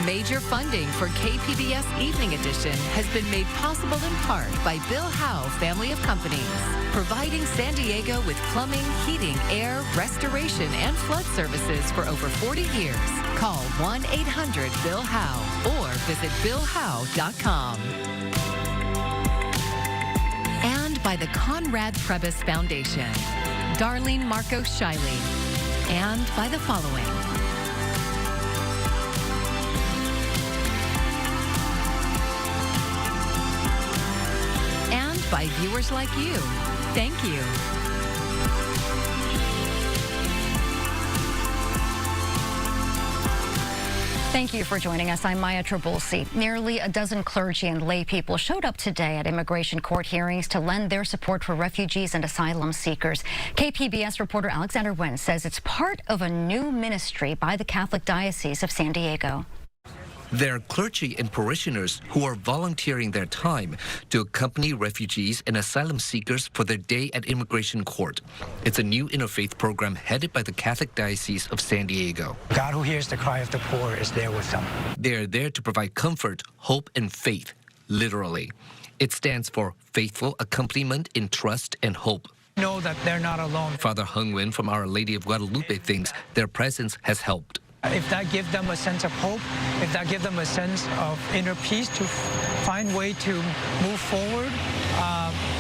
Major funding for KPBS Evening Edition has been made possible in part by Bill Howe Family of Companies, providing San Diego with plumbing, heating, air, restoration, and flood services for over 40 years. Call 1-800-BILL-HOWE or visit BillHowe.com. And by the Conrad Trebas Foundation, Darlene Marcos Shiley, and by the following. By viewers like you. Thank you. Thank you for joining us. I'm Maya Trabulsi. Nearly a dozen clergy and lay people showed up today at immigration court hearings to lend their support for refugees and asylum seekers. KPBS reporter Alexander Wen says it's part of a new ministry by the Catholic Diocese of San Diego. They're clergy and parishioners who are volunteering their time to accompany refugees and asylum seekers for their day at immigration court. It's a new interfaith program headed by the Catholic Diocese of San Diego. God who hears the cry of the poor is there with them. They're there to provide comfort, hope, and faith, literally. It stands for Faithful Accompaniment in Trust and Hope. Know that they're not alone. Father Hung Win from Our Lady of Guadalupe thinks their presence has helped. If that gives them a sense of hope, if that gives them a sense of inner peace to find a way to move forward,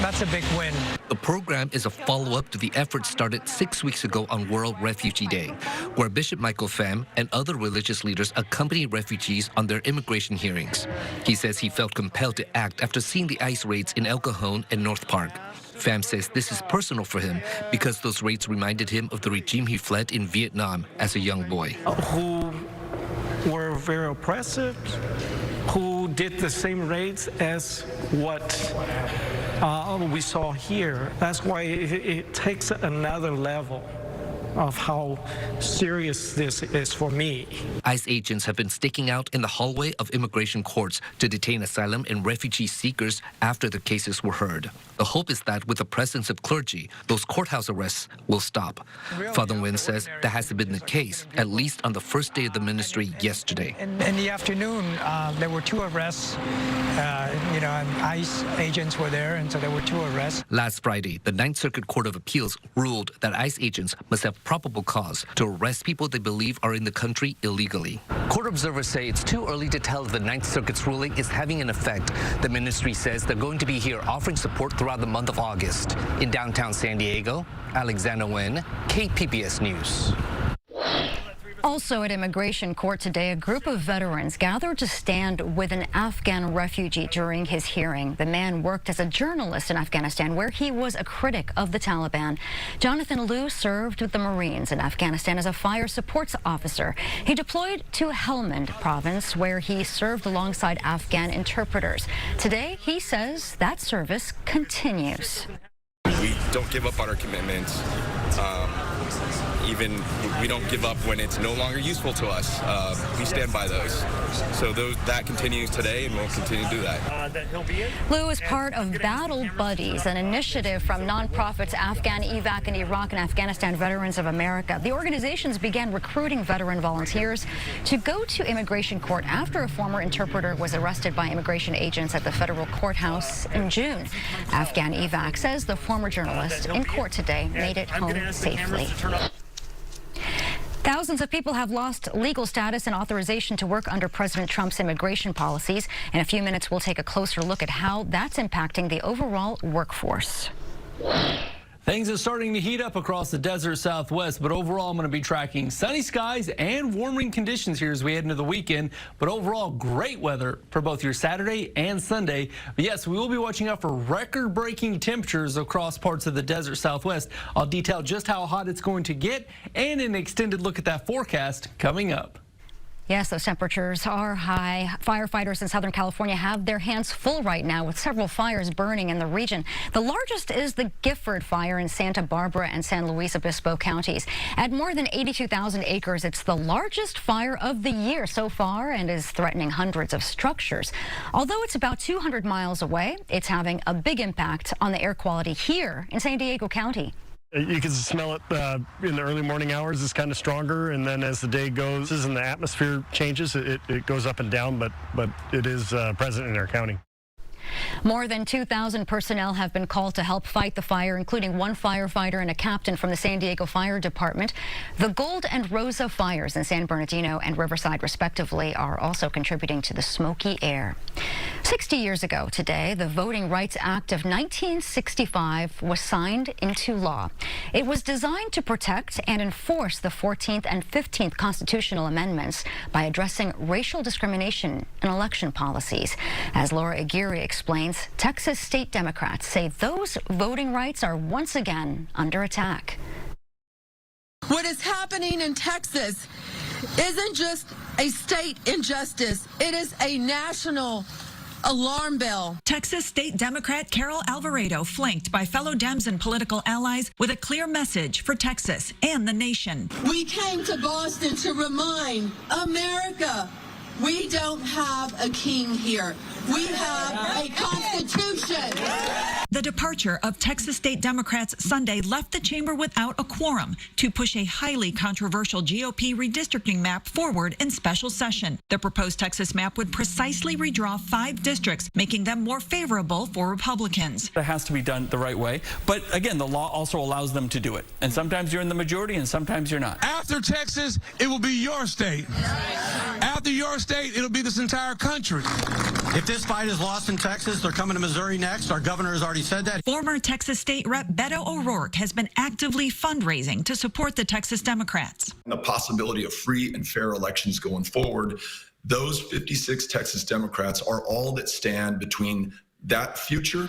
that's a big win. The program is a follow-up to the effort started 6 weeks ago on World Refugee Day, where Bishop Michael Pham and other religious leaders accompany refugees on their immigration hearings. He says he felt compelled to act after seeing the ICE raids in El Cajon and North Park. Pham says this is personal for him because those raids reminded him of the regime he fled in Vietnam as a young boy. Who were very oppressive, who did the same raids as what we saw here. That's why it takes another level of how serious this is for me. ICE agents have been sticking out in the hallway of immigration courts to detain asylum and refugee seekers after the cases were heard. The hope is that with the presence of clergy, those courthouse arrests will stop. Father Win says that hasn't been the case, at least on the first day of the ministry yesterday. In the afternoon, there were 2 arrests. And ICE agents were there, and so there were 2 arrests. Last Friday, the Ninth Circuit Court of Appeals ruled that ICE agents must have probable cause to arrest people they believe are in the country illegally. Court observers say it's too early to tell if the Ninth Circuit's ruling is having an effect. The ministry says they're going to be here offering support throughout the month of August. In downtown San Diego, Alexander Wen, KPBS News. Also at immigration court today, a group of veterans gathered to stand with an Afghan refugee during his hearing. The man worked as a journalist in Afghanistan, where he was a critic of the Taliban. Jonathan Liu served with the Marines in Afghanistan as a fire supports officer. He deployed to Helmand province, where he served alongside Afghan interpreters. Today, he says that service continues. We don't give up on our commitments. Even we don't give up when it's no longer useful to us. We stand by those. So that continues today, and we'll continue to do that. Lou is part of Battle Buddies, an initiative from nonprofits Afghan Evac and Iraq and Afghanistan Veterans of America. The organizations began recruiting veteran volunteers to go to immigration court after a former interpreter was arrested by immigration agents at the federal courthouse in June. Afghan Evac says the former journalist in court today made it home safely. Thousands of people have lost legal status and authorization to work under President Trump's immigration policies. In a few minutes, we'll take a closer look at how that's impacting the overall workforce. Things are starting to heat up across the desert Southwest, but overall I'm going to be tracking sunny skies and warming conditions here as we head into the weekend. But overall, great weather for both your Saturday and Sunday. But yes, we will be watching out for record-breaking temperatures across parts of the desert Southwest. I'll detail just how hot it's going to get and an extended look at that forecast coming up. Yes, those temperatures are high. Firefighters in Southern California have their hands full right now with several fires burning in the region. The largest is the Gifford fire in Santa Barbara and San Luis Obispo counties. At more than 82,000 acres, it's the largest fire of the year so far and is threatening hundreds of structures. Although it's about 200 miles away, it's having a big impact on the air quality here in San Diego County. You can smell it in the early morning hours. It's kind of stronger, and then as the day goes and the atmosphere changes, it goes up and down, but it is present in our county. More than 2,000 personnel have been called to help fight the fire, including one firefighter and a captain from the San Diego Fire Department. The Gold and Rosa fires in San Bernardino and Riverside, respectively, are also contributing to the smoky air. 60 years ago today, the Voting Rights Act of 1965 was signed into law. It was designed to protect and enforce the 14th and 15th constitutional amendments by addressing racial discrimination in election policies. As Laura Aguirre explains, Texas state Democrats say those voting rights are once again under attack. What is happening in Texas isn't just a state injustice, it is a national alarm bell. Texas State Democrat Carol Alvarado flanked by fellow Dems and political allies with a clear message for Texas and the nation. We came to Boston to remind America we don't have a king here. We have a constitution. The departure of Texas State Democrats Sunday left the chamber without a quorum to push a highly controversial GOP redistricting map forward in special session. The proposed Texas map would precisely redraw 5 districts, making them more favorable for Republicans. It has to be done the right way. But again, the law also allows them to do it. And sometimes you're in the majority and sometimes you're not. After Texas, it will be your state. After your state, it'll be this entire country. If this fight is lost in Texas, they're coming to Missouri next. Our governor has already said that. Former Texas State Rep Beto O'Rourke has been actively fundraising to support the Texas Democrats. The possibility of free and fair elections going forward, those 56 Texas Democrats are all that stand between that future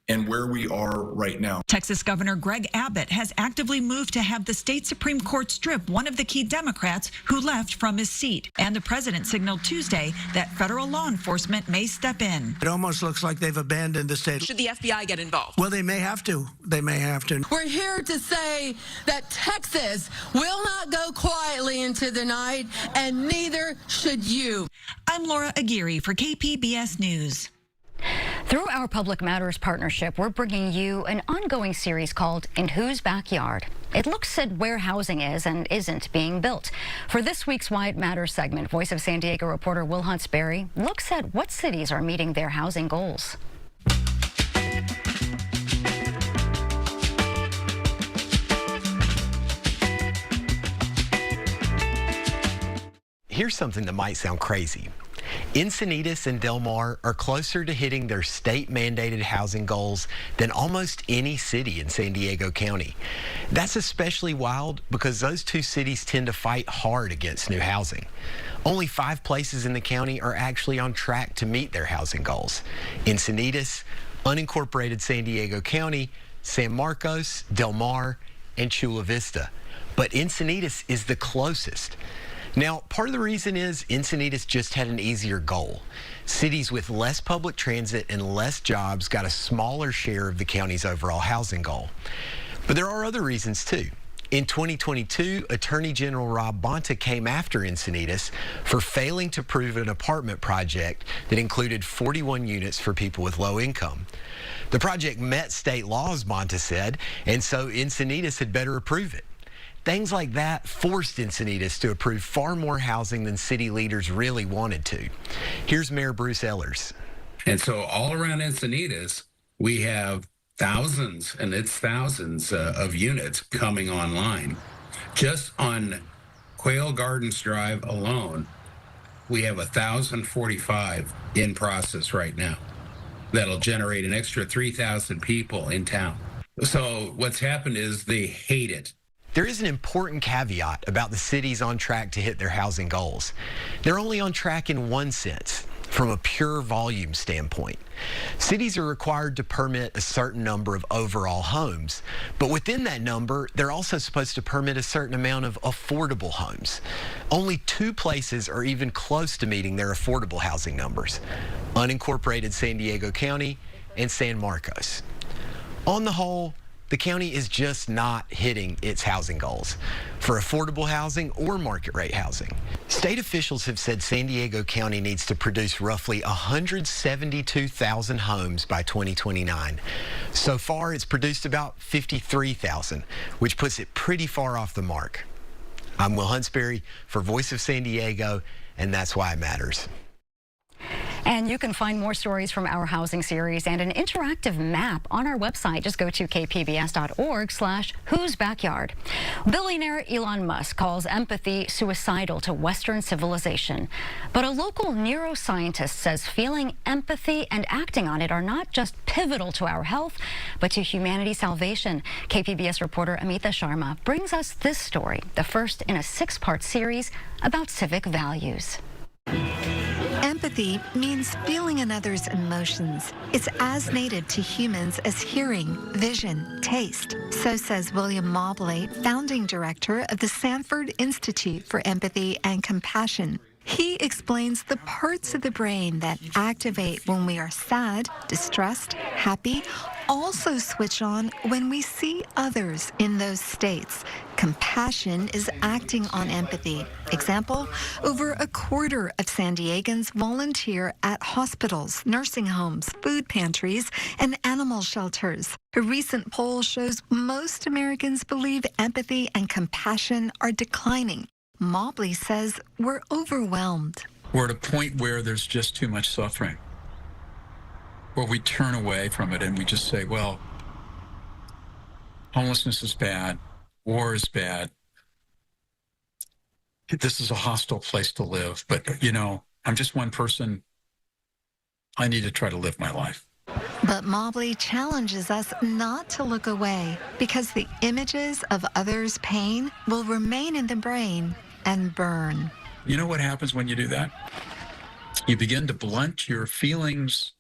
and where we are right now. Texas Governor Greg Abbott has actively moved to have the state Supreme Court strip one of the key Democrats who left from his seat. And the president signaled Tuesday that federal law enforcement may step in. It almost looks like they've abandoned the state. Should the FBI get involved? Well, they may have to. They may have to. We're here to say that Texas will not go quietly into the night, and neither should you. I'm Laura Aguirre for KPBS News. Through our Public Matters partnership, we're bringing you an ongoing series called In Whose Backyard? It looks at where housing is and isn't being built. For this week's Why It Matters segment, Voice of San Diego reporter Will Huntsberry looks at what cities are meeting their housing goals. Here's something that might sound crazy. Encinitas and Del Mar are closer to hitting their state-mandated housing goals than almost any city in San Diego County. That's especially wild because those two cities tend to fight hard against new housing. Only 5 places in the county are actually on track to meet their housing goals: Encinitas, unincorporated San Diego County, San Marcos, Del Mar, and Chula Vista. But Encinitas is the closest. Now, part of the reason is Encinitas just had an easier goal. Cities with less public transit and less jobs got a smaller share of the county's overall housing goal. But there are other reasons too. In 2022, Attorney General Rob Bonta came after Encinitas for failing to approve an apartment project that included 41 units for people with low income. The project met state laws, Bonta said, and so Encinitas had better approve it. Things like that forced Encinitas to approve far more housing than city leaders really wanted to. Here's Mayor Bruce Ehlers. And so all around Encinitas, we have thousands, and it's thousands of units coming online. Just on Quail Gardens Drive alone, we have 1,045 in process right now. That'll generate an extra 3,000 people in town. So what's happened is they hate it. There is an important caveat about the cities on track to hit their housing goals. They're only on track in one sense, from a pure volume standpoint. Cities are required to permit a certain number of overall homes, but within that number, they're also supposed to permit a certain amount of affordable homes. Only 2 places are even close to meeting their affordable housing numbers: unincorporated San Diego County and San Marcos. On the whole, the county is just not hitting its housing goals for affordable housing or market rate housing. State officials have said San Diego County needs to produce roughly 172,000 homes by 2029. So far, it's produced about 53,000, which puts it pretty far off the mark. I'm Will Huntsberry for Voice of San Diego, and that's why it matters. And you can find more stories from our housing series and an interactive map on our website. Just go to kpbs.org/whose backyard. Billionaire Elon Musk calls empathy suicidal to Western civilization. But a local neuroscientist says feeling empathy and acting on it are not just pivotal to our health, but to humanity's salvation. KPBS reporter Amita Sharma brings us this story, the first in a 6-part series about civic values. Empathy means feeling another's emotions. It's as native to humans as hearing, vision, taste. So says William Mobley, founding director of the Sanford Institute for Empathy and Compassion. He explains the parts of the brain that activate when we are sad, distressed, happy, also switch on when we see others in those states. Compassion is acting on empathy. Example, over a quarter of San Diegans volunteer at hospitals, nursing homes, food pantries, and animal shelters. A recent poll shows most Americans believe empathy and compassion are declining. Mobley says we're overwhelmed. We're at a point where there's just too much suffering, where we turn away from it and we just say, well, homelessness is bad, war is bad, this is a hostile place to live, but, you know, I'm just one person. I need to try to live my life. But Mobley challenges us not to look away because the images of others' pain will remain in the brain and burn. You know what happens when you do that? You begin to blunt your feelings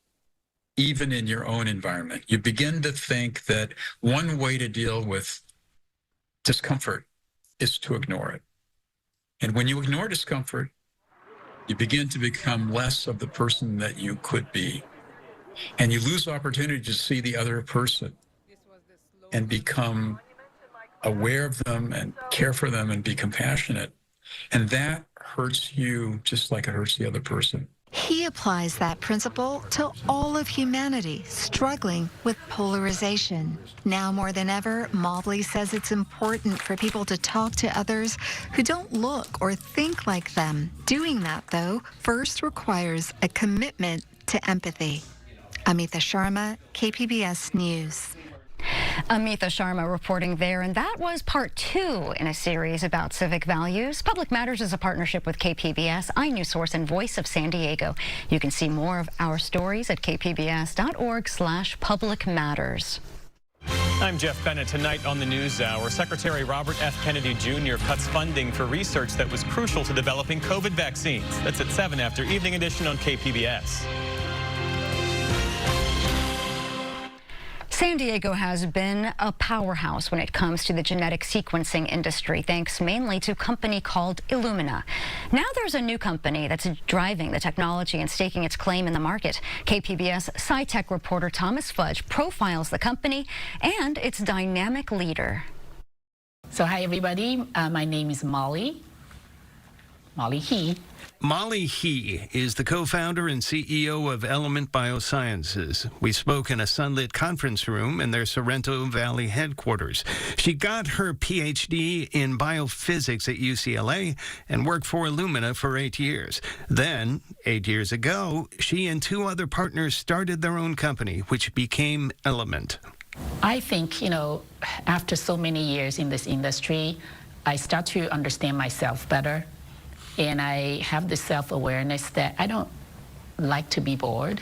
even in your own environment. You begin to think that one way to deal with discomfort is to ignore it. And when you ignore discomfort, you begin to become less of the person that you could be. And you lose opportunity to see the other person and become aware of them and care for them and be compassionate. And that hurts you just like it hurts the other person. He applies that principle to all of humanity struggling with polarization. Now more than ever, Mobley says it's important for people to talk to others who don't look or think like them. Doing that, though, first requires a commitment to empathy. Amita Sharma, KPBS News. Amita Sharma reporting there, and that was part 2 in a series about civic values. Public Matters is a partnership with KPBS, iNewsSource, and Voice of San Diego. You can see more of our stories at kpbs.org/Public Matters. I'm Jeff Bennett. Tonight on the NewsHour, Secretary Robert F. Kennedy Jr. cuts funding for research that was crucial to developing COVID vaccines. That's at 7 after Evening Edition on KPBS. San Diego has been a powerhouse when it comes to the genetic sequencing industry, thanks mainly to a company called Illumina. Now there's a new company that's driving the technology and staking its claim in the market. KPBS SciTech reporter Thomas Fudge profiles the company and its dynamic leader. So hi everybody, my name is Molly He. Molly He is the co-founder and CEO of Element Biosciences. We spoke in a sunlit conference room in their Sorrento Valley headquarters. She got her PhD in biophysics at UCLA and worked for Illumina for 8 years. Then, 8 years ago, she and 2 other partners started their own company, which became Element. I think, after so many years in this industry, I start to understand myself better. And I have this self-awareness that I don't like to be bored.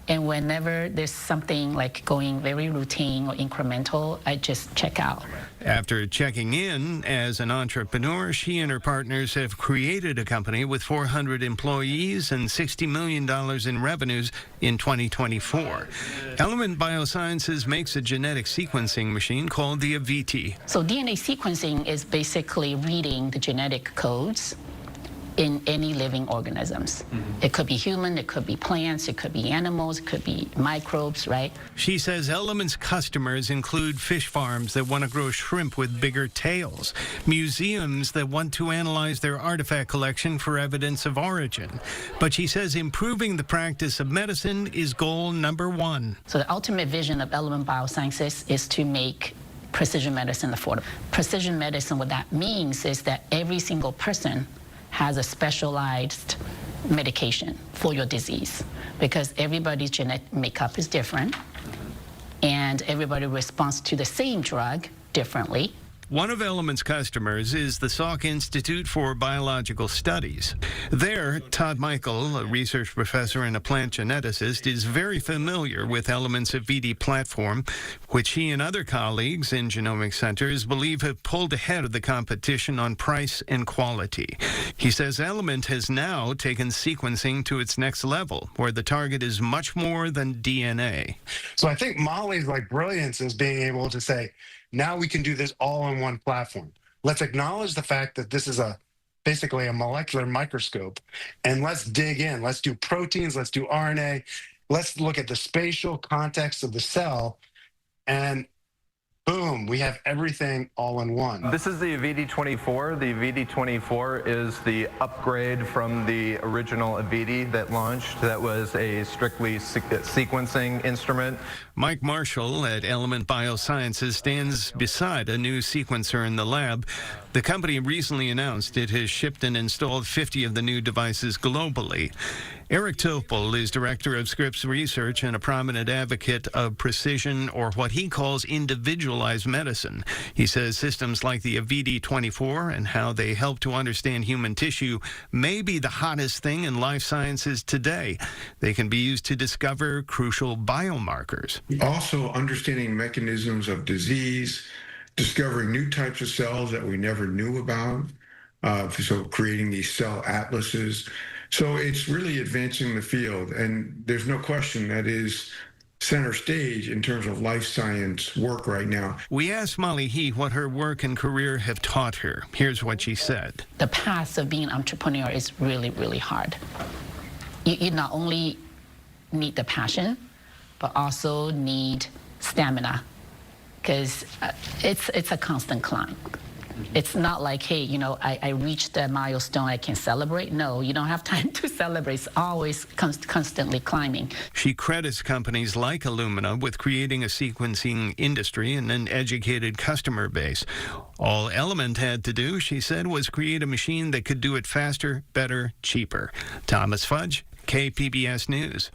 And whenever there's something like going very routine or incremental, I just check out. After checking in as an entrepreneur, she and her partners have created a company with 400 employees and $60 million in revenues in 2024. Element Biosciences makes a genetic sequencing machine called the Aviti. So DNA sequencing is basically reading the genetic codes in any living organisms. It could be human, it could be plants, it could be animals, it could be microbes, right? She says Element's customers include fish farms that want to grow shrimp with bigger tails, museums that want to analyze their artifact collection for evidence of origin. But she says improving the practice of medicine is goal number one. So the ultimate vision of Element Biosciences is to make precision medicine affordable. Precision medicine, what that means is that every single person has a specialized medication for your disease, because everybody's genetic makeup is different and everybody responds to the same drug differently. One of Element's customers is the Salk Institute for Biological Studies. There, Todd Michael, a research professor and a plant geneticist, is very familiar with Element's VD platform, which he and other colleagues in genomic centers believe have pulled ahead of the competition on price and quality. He says Element has now taken sequencing to its next level, where the target is much more than DNA. So I think Molly's brilliance is being able to say, now we can do this all on one platform. Let's acknowledge the fact that this is basically a molecular microscope, and let's dig in. Let's do proteins, let's do RNA, let's look at the spatial context of the cell, and boom, we have everything all in one. This is the VD24. The VD24 is the upgrade from the original VD that launched. That was a strictly sequencing instrument. Mike Marshall at Element Biosciences stands beside a new sequencer in the lab. The company recently announced it has shipped and installed 50 of the new devices globally. Eric Topol is director of Scripps Research and a prominent advocate of precision, or what he calls individualized medicine. He says systems like the VD24 and how they help to understand human tissue may be the hottest thing in life sciences today. They can be used to discover crucial biomarkers. Also understanding mechanisms of disease, discovering new types of cells that we never knew about, so creating these cell atlases. So it's really advancing the field, and there's no question that is center stage in terms of life science work right now. We asked Molly He what her work and career have taught her. Here's what she said. The path of being an entrepreneur is really, really hard. You not only need the passion, but also need stamina, because it's a constant climb. It's not like, hey, I reached a milestone, I can celebrate. No, you don't have time to celebrate. It's always constantly climbing. She credits companies like Illumina with creating a sequencing industry and an educated customer base. All Element had to do, she said, was create a machine that could do it faster, better, cheaper. Thomas Fudge, KPBS News.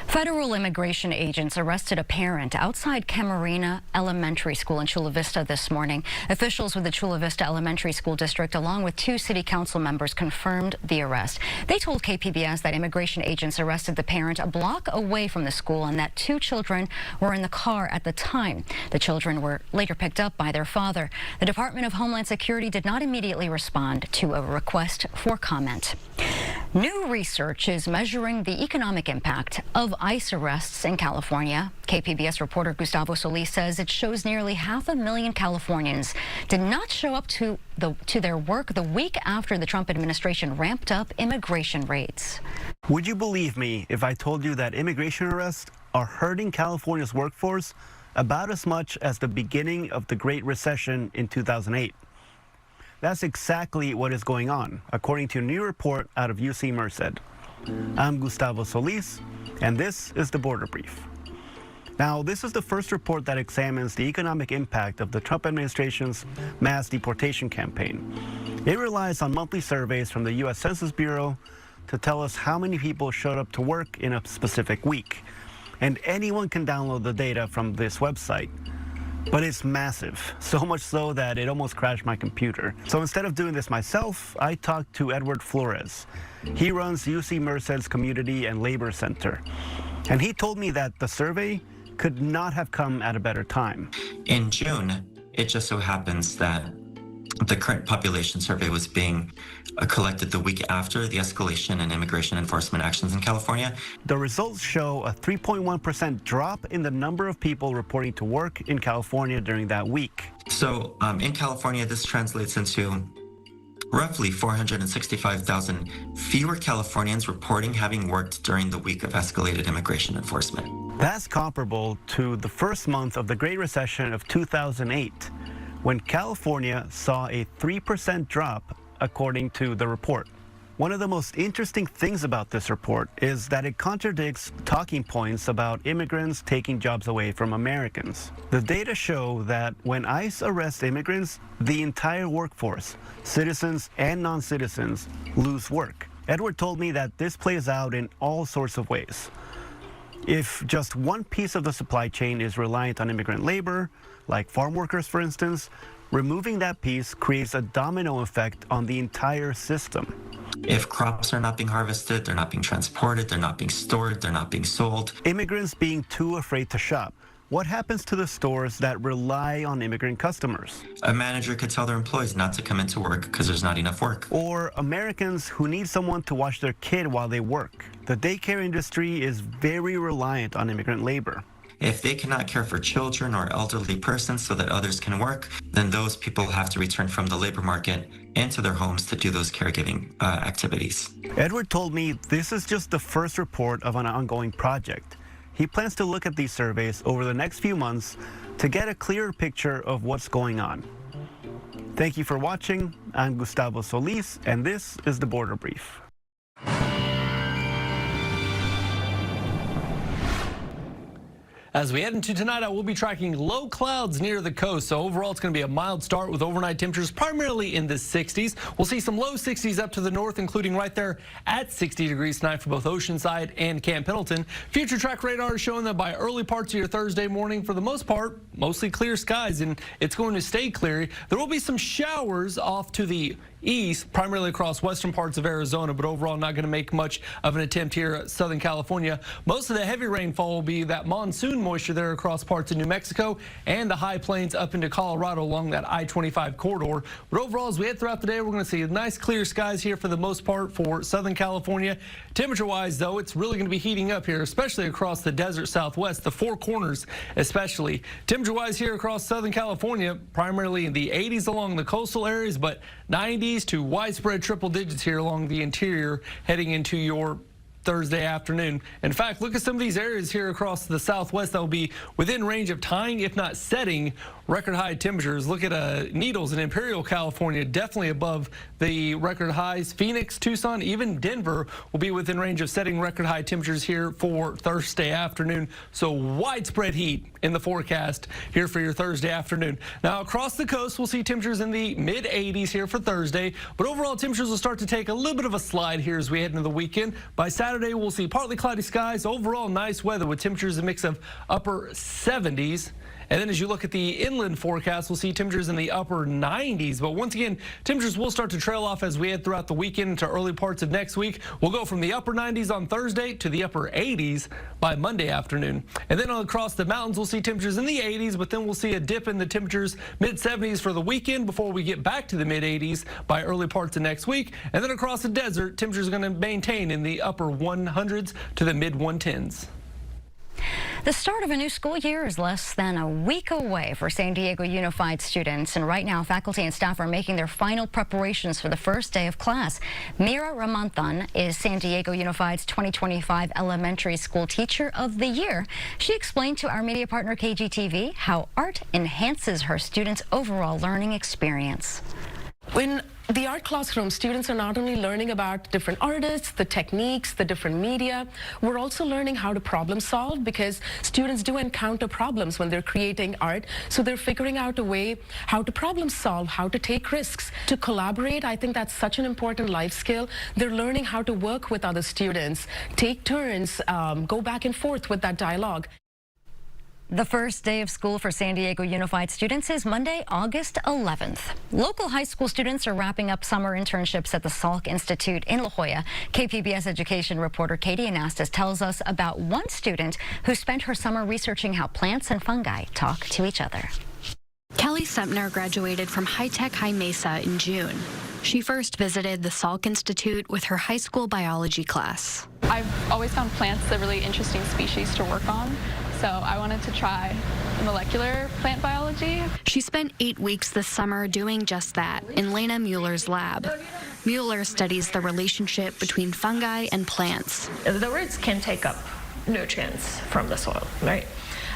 Federal immigration agents arrested a parent outside Camarena Elementary School in Chula Vista this morning. Officials with the Chula Vista Elementary School District, along with 2 city council members, confirmed the arrest. They told KPBS that immigration agents arrested the parent a block away from the school and that 2 children were in the car at the time. The children were later picked up by their father. The Department of Homeland Security did not immediately respond to a request for comment. New research is measuring the economic impact of ICE arrests in California. KPBS reporter Gustavo Solis says it shows nearly 500,000 Californians did not show up to their work the week after the Trump administration ramped up immigration raids. Would you believe me if I told you that immigration arrests are hurting California's workforce about as much as the beginning of the Great Recession in 2008? That's exactly what is going on, according to a new report out of UC Merced. I'm Gustavo Solis, and this is the Border Brief. Now, this is the first report that examines the economic impact of the Trump administration's mass deportation campaign. It relies on monthly surveys from the U.S. Census Bureau to tell us how many people showed up to work in a specific week. And anyone can download the data from this website. But it's massive, so much so that it almost crashed my computer. So instead of doing this myself, I talked to Edward Flores. He runs UC Merced's Community and Labor Center. And he told me that the survey could not have come at a better time. In June, it just so happens that the current population survey was being collected the week after the escalation in immigration enforcement actions in California. The results show a 3.1% drop in the number of people reporting to work in California during that week. So in California, this translates into roughly 465,000 fewer Californians reporting having worked during the week of escalated immigration enforcement. That's comparable to the first month of the Great Recession of 2008, when California saw a 3% drop, according to the report. One of the most interesting things about this report is that it contradicts talking points about immigrants taking jobs away from Americans. The data show that when ICE arrests immigrants, the entire workforce, citizens and non-citizens, lose work. Edward told me that this plays out in all sorts of ways. If just one piece of the supply chain is reliant on immigrant labor, like farm workers for instance, removing that piece creates a domino effect on the entire system. If crops are not being harvested, they're not being transported, they're not being stored, they're not being sold. Immigrants being too afraid to shop. What happens to the stores that rely on immigrant customers? A manager could tell their employees not to come into work because there's not enough work. Or Americans who need someone to watch their kid while they work. The daycare industry is very reliant on immigrant labor. If they cannot care for children or elderly persons so that others can work, then those people have to return from the labor market into their homes to do those caregiving activities. Edward told me this is just the first report of an ongoing project. He plans to look at these surveys over the next few months to get a clearer picture of what's going on. Thank you for watching. I'm Gustavo Solis, and this is The Border Brief. As we head into tonight, I will be tracking low clouds near the coast. So overall, it's going to be a mild start with overnight temperatures primarily in the 60s. We'll see some low 60s up to the north, including right there at 60 degrees tonight for both Oceanside and Camp Pendleton. Future track radar is showing that by early parts of your Thursday morning, for the most part, mostly clear skies, and it's going to stay clear. There will be some showers off to the east, primarily across western parts of Arizona, but overall not going to make much of an attempt here at Southern California. Most of the heavy rainfall will be that monsoon moisture there across parts of New Mexico and the high plains up into Colorado along that I-25 corridor. But overall, as we head throughout the day, we're going to see nice clear skies here for the most part for Southern California. Temperature-wise, though, it's really going to be heating up here, especially across the desert Southwest, the Four Corners especially. Temperature-wise here across Southern California, primarily in the 80s along the coastal areas, but 90s to widespread triple digits here along the interior heading into your Thursday afternoon. In fact, look at some of these areas here across the Southwest that will be within range of tying, if not setting, record high temperatures. Look at Needles in Imperial, California, definitely above the record highs. Phoenix, Tucson, even Denver will be within range of setting record high temperatures here for Thursday afternoon. So widespread heat in the forecast here for your Thursday afternoon. Now across the coast, we'll see temperatures in the mid 80s here for Thursday, but overall temperatures will start to take a little bit of a slide here as we head into the weekend. By Saturday, we'll see partly cloudy skies, overall nice weather with temperatures a mix of upper 70s. And then as you look at the inland forecast, we'll see temperatures in the upper 90s. But once again, temperatures will start to trail off as we head throughout the weekend into early parts of next week. We'll go from the upper 90s on Thursday to the upper 80s by Monday afternoon. And then across the mountains, we'll see temperatures in the 80s, but then we'll see a dip in the temperatures mid 70s for the weekend before we get back to the mid 80s by early parts of next week. And then across the desert, temperatures are going to maintain in the upper 100s to the mid 110s. The start of a new school year is less than a week away for San Diego Unified students, and right now faculty and staff are making their final preparations for the first day of class. Mira Ramanthan is San Diego Unified's 2025 Elementary School Teacher of the Year. She explained to our media partner KGTV how art enhances her students' overall learning experience. In the art classroom, students are not only learning about different artists, the techniques, the different media, we're also learning how to problem solve, because students do encounter problems when they're creating art. So they're figuring out a way how to problem solve, how to take risks, to collaborate. I think that's such an important life skill. They're learning how to work with other students, take turns, go back and forth with that dialogue. The first day of school for San Diego Unified students is Monday, August 11th. Local high school students are wrapping up summer internships at the Salk Institute in La Jolla. KPBS education reporter Katie Anastas tells us about one student who spent her summer researching how plants and fungi talk to each other. Kelly Sempner graduated from High-Tech High Mesa in June. She first visited the Salk Institute with her high school biology class. I've always found plants a really interesting species to work on, so I wanted to try molecular plant biology. She spent 8 weeks this summer doing just that in Lena Mueller's lab. Mueller studies the relationship between fungi and plants. The roots can take up nutrients from the soil, right?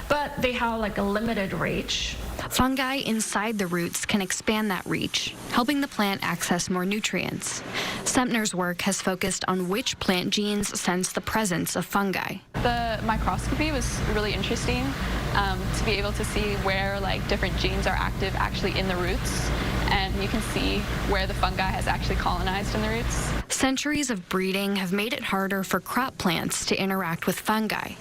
But they have like a limited reach. Fungi inside the roots can expand that reach, helping the plant access more nutrients. Sempner's work has focused on which plant genes sense the presence of fungi. The microscopy was really interesting to be able to see where like different genes are active actually in the roots. And you can see where the fungi has actually colonized in the roots. Centuries of breeding have made it harder for crop plants to interact with fungi.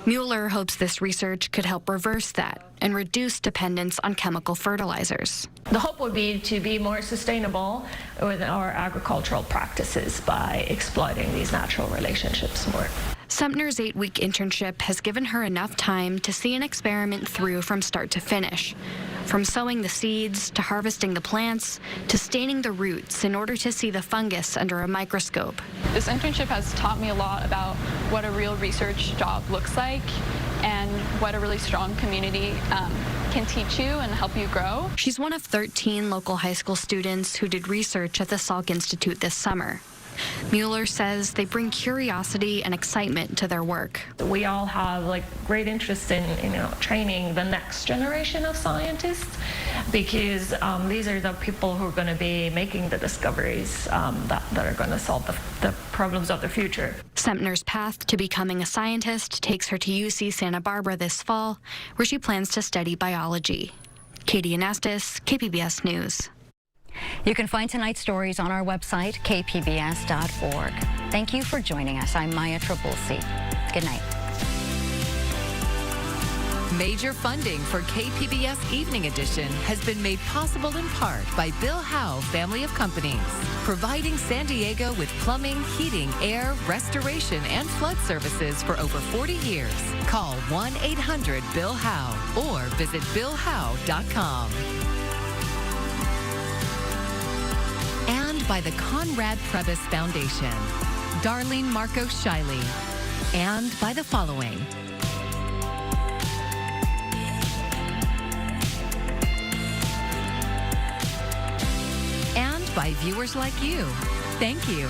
Mueller hopes this research could help reverse that and reduce dependence on chemical fertilizers. The hope would be to be more sustainable with our agricultural practices by exploiting these natural relationships more. Sempner's 8-week internship has given her enough time to see an experiment through from start to finish. From sowing the seeds, to harvesting the plants, to staining the roots in order to see the fungus under a microscope. This internship has taught me a lot about what a real research job looks like and what a really strong community can teach you and help you grow. She's one of 13 local high school students who did research at the Salk Institute this summer. Mueller says they bring curiosity and excitement to their work. We all have like great interest in training the next generation of scientists because these are the people who are going to be making the discoveries that are going to solve the problems of the future. Sempner's path to becoming a scientist takes her to UC Santa Barbara this fall, where she plans to study biology. Katie Anastas, KPBS News. You can find tonight's stories on our website, kpbs.org. Thank you for joining us. I'm Maya Trabulsi. Good night. Major funding for KPBS Evening Edition has been made possible in part by Bill Howe Family of Companies, providing San Diego with plumbing, heating, air, restoration, and flood services for over 40 years. Call 1-800-BILL-HOWE or visit BillHowe.com. And by the Conrad Prebys Foundation, Darlene Marco Shiley, and by the following. And by viewers like you. Thank you.